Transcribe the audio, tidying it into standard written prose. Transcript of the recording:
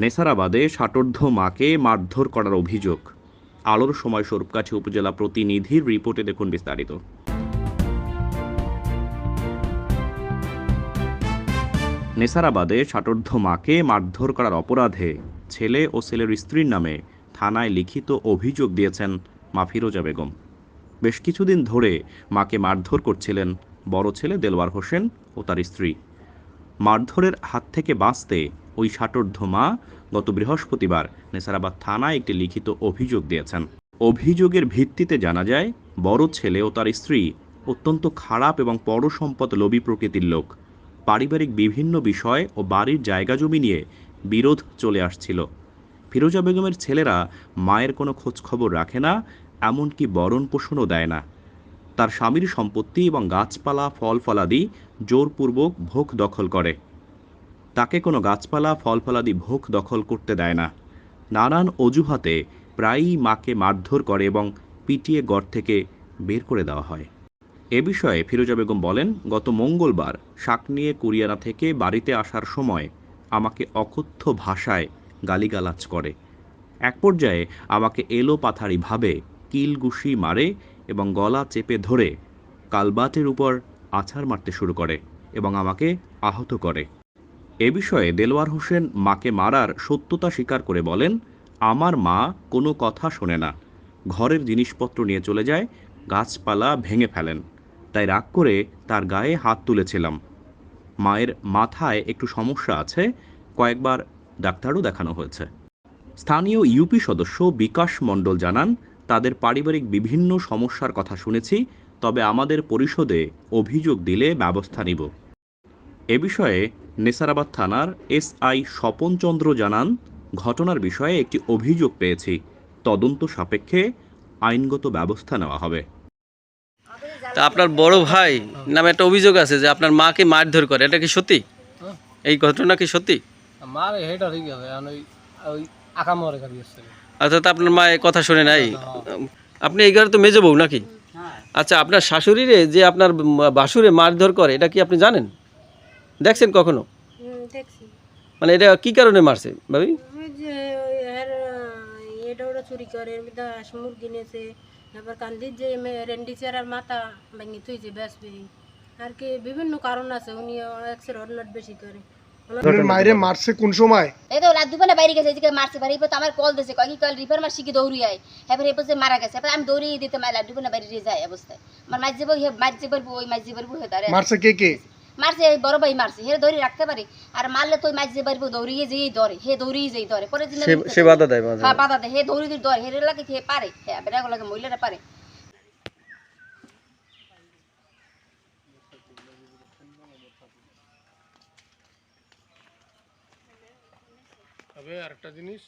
নেসারাবাদে ষাটোর্ধ্ব মাকে মারধর করার অভিযোগ। আলোর সময় স্বরূপকাঠি উপজেলা প্রতিনিধির রিপোর্টে দেখুন বিস্তারিত। নেসারাবাদে ষাটোর্ধ্ব মাকে মারধর করার অপরাধে ছেলে ও ছেলের স্ত্রীর নামে থানায় লিখিত অভিযোগ দিয়েছেন মা ফিরোজা বেগম। বেশ কিছুদিন ধরে মাকে মারধর করছিলেন বড় ছেলে দেলওয়ার হোসেন ও তার স্ত্রী। মারধরের হাত থেকে বাঁচতে ওই ষাটোর্ধ্ব মা গত বৃহস্পতিবার নেসারাবাদ থানায় একটি লিখিত অভিযোগ দিয়েছেন। অভিযোগের ভিত্তিতে জানা যায়, বড় ছেলে ও তার স্ত্রী অত্যন্ত খারাপ এবং পরসম্পদ লোভী প্রকৃতির লোক। পারিবারিক বিভিন্ন বিষয় ও বাড়ির জায়গা জমি নিয়ে বিরোধ চলে আসছিল। ফিরোজা বেগমের ছেলেরা মায়ের কোনো খোঁজখবর রাখে না, এমনকি ভরণ পোষণও দেয় না। তার স্বামীর সম্পত্তি এবং গাছপালা ফল ফলাদি জোরপূর্বক ভোগ দখল করে। তাকে কোনো গাছপালা ফল ফলাদি ভোগ দখল করতে দেয় না। নানান অজুহাতে প্রায়ই মাকে মারধর করে এবং পিটিয়ে ঘর থেকে বের করে দেওয়া হয়। এ বিষয়ে ফিরোজা বেগম বলেন, গত মঙ্গলবার শাক নিয়ে কুরিয়ানা থেকে বাড়িতে আসার সময় আমাকে অকথ্য ভাষায় গালিগালাজ করে। এক পর্যায়ে আমাকে এলোপাথারিভাবে কিলঘুষি মারে এবং গলা চেপে ধরে কালবাটের উপর আছাড় মারতে শুরু করে এবং আমাকে আহত করে। এ বিষয়ে দেলওয়ার হোসেন মাকে মারার সত্যতা স্বীকার করে বলেন, আমার মা কোনো কথা শোনে না, ঘরের জিনিসপত্র নিয়ে চলে যায়, গাছপালা ভেঙে ফেলেন, তাই রাগ করে তার গায়ে হাত তুলেছিলাম। মায়ের মাথায় একটু সমস্যা আছে, কয়েকবার ডাক্তারও দেখানো হয়েছে। স্থানীয় ইউপি সদস্য বিকাশ মণ্ডল জানান, তাদের পারিবারিক বিভিন্ন সমস্যার কথা শুনেছি, তবে আমাদের পরিষদে অভিযোগ দিলে ব্যবস্থা নিব। এ বিষয়ে নেসারাবাদ থানার এসআই স্বপন চন্দ্র জানান, ঘটনার বিষয়ে একটি অভিযোগ পেয়েছি, তদন্ত সাপেক্ষে আইনগত ব্যবস্থা নেওয়া হবে। তা আপনার বড় ভাই নামে একটা অভিযোগ আছে যে আপনার মাকে মারধর করে, এটা কি সত্যি? এই ঘটনা কি সত্যি? আমার হেড ঠিক আছে ওই ওই আকামরে গাড়ি আসছে। আচ্ছা, তা আপনার মা এই কথা শুনে নাই? আপনি এই ঘরে তো মেজো বউ নাকি? আচ্ছা, আপনার শাশুড়িরে যে আপনার বাসুরে মারধর করে, এটা কি আপনি জানেন? দেখছেন কখনো? দেখছি। মানে এটা কি কারণে মারছে ভাবি? ওই যে এর এটা ওটা চুরি করে, এর মধ্যে হাঁস মুরগি নিয়েছে, তারপর কান্দির যে রেন্ডি চেরার মাথা ভেঙে তুই যে বেসবে আর কি বিভিন্ন কারণ আছে। উনি এক্সের অন্যট বেশি করে। মাইরে মারছে কোন সময়? এই তো রাত দুপুরে বাইরে গেছে, এদিকে মারছে পারে। এরপর তো আমার কল দিয়েছে, কয় কি কল রিফার মার শিখে দৌড়ি আয়। এরপর এরপর যে মারা গেছে, এরপর আমি দৌড়িয়ে দিতে মাইলা দুপুরে বাইরে যায় অবস্থায়। আমার মাঝে যাবো, মাঝে পারবো, ওই মাঝে পারবো হয়ে দাঁড়ায় মারছে কে কে? মারছে এই বড় ভাই মারছে, হে দৌড়ি রাখতে পারি। আর মারলে তো মাঝে পারবো, দৌড়িয়ে যেই ধরে, হে দৌড়িয়ে যেই ধরে। পরে দিন সে বাধা দেয়? হ্যাঁ বাধা দেয়, হে দৌড়ি দিয়ে ধরে, হেরে লাগে হে পারে, হ্যাঁ বেড়া লাগে মহিলারা পারে। তবে আরেকটা জিনিস